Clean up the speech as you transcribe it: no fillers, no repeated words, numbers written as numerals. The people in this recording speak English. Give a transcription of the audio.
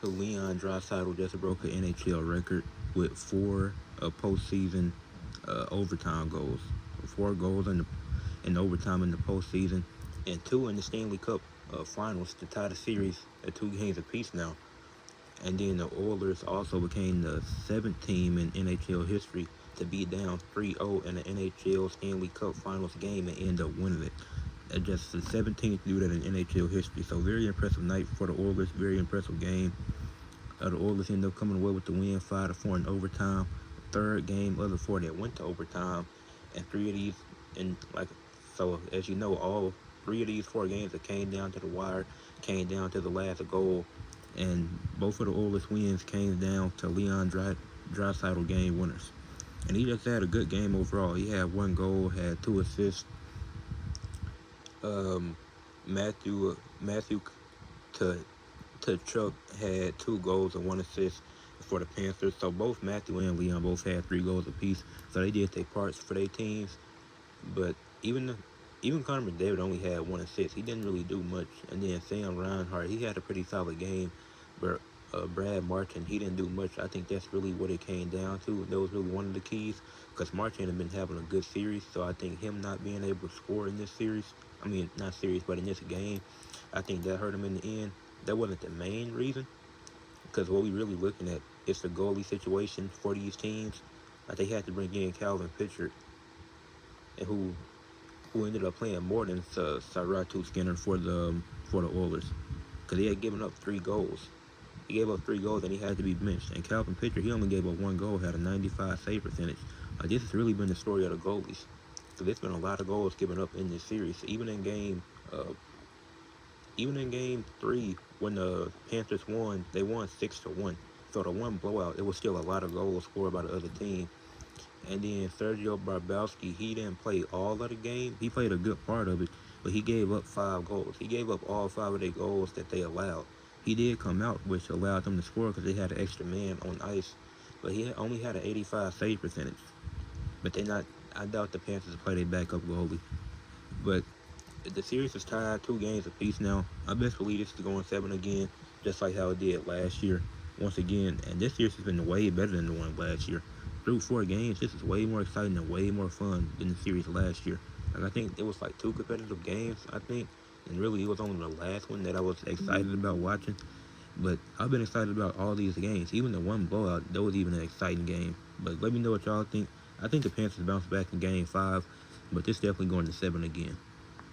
So Leon Draisaitl just broke an NHL record with four postseason overtime goals. Four goals in overtime in the postseason, and two in the Stanley Cup finals to tie the series at 2 games apiece now. And then the Oilers also became the seventh team in NHL history to be down 3-0 in the NHL Stanley Cup Finals game and end up winning it. And just the 17th to do that in NHL history. So very impressive night for the Oilers. Very impressive game. The Oilers ended up coming away with the win, 5-4 in overtime. Third game of the four that went to overtime, and three of these, and like so as you know, all three of these 4 games that came down to the wire, came down to the last goal, and both of the Oilers wins came down to Leon Draisaitl game winners. And he just had a good game overall. He had 1 goal, had 2 assists. Um, Matthew to Chuck had 2 goals and 1 assist for the Panthers. So both Matthew and Leon both had 3 goals apiece. So they did their parts for their teams. But even Connor McDavid only had 1 assist. He didn't really do much. And then Sam Reinhart, he had a pretty solid game. But Brad Marchand, he didn't do much. I think that's really what it came down to. That was really one of the keys. Because Marchand had been having a good series. So I think him not being able to score in this series, I mean, not series, but in this game, I think that hurt him in the end. That wasn't the main reason, because what we really looking at is the goalie situation for these teams. Like they had to bring in Calvin Pitchard, and who ended up playing more than Saratu Skinner for the Oilers, because he had given up 3 goals. He gave up 3 goals and he had to be benched. And Calvin Pitchard, he only gave up 1 goal, had a 95 save percentage. This has really been the story of the goalies. So there's been a lot of goals given up in this series, even in game 3, when the Panthers won, they won 6-1. So the one blowout, it was still a lot of goals scored by the other team. And then Sergio Barbowski, he didn't play all of the game. He played a good part of it, but he gave up 5 goals. He gave up all 5 of their goals that they allowed. He did come out, which allowed them to score because they had an extra man on ice. But he only had an 85 save percentage. But I doubt the Panthers play their backup goalie. But the series is tied 2 games apiece now. I best believe this is going 7 again, just like how it did last year. Once again, and this series has been way better than the one last year. Through 4 games, this is way more exciting and way more fun than the series last year. And I think it was like 2 competitive games, I think. And really, it was only the last one that I was excited about watching. But I've been excited about all these games. Even the one blowout, that was even an exciting game. But let me know what y'all think. I think the Panthers bounced back in game 5, but this definitely going to 7 again.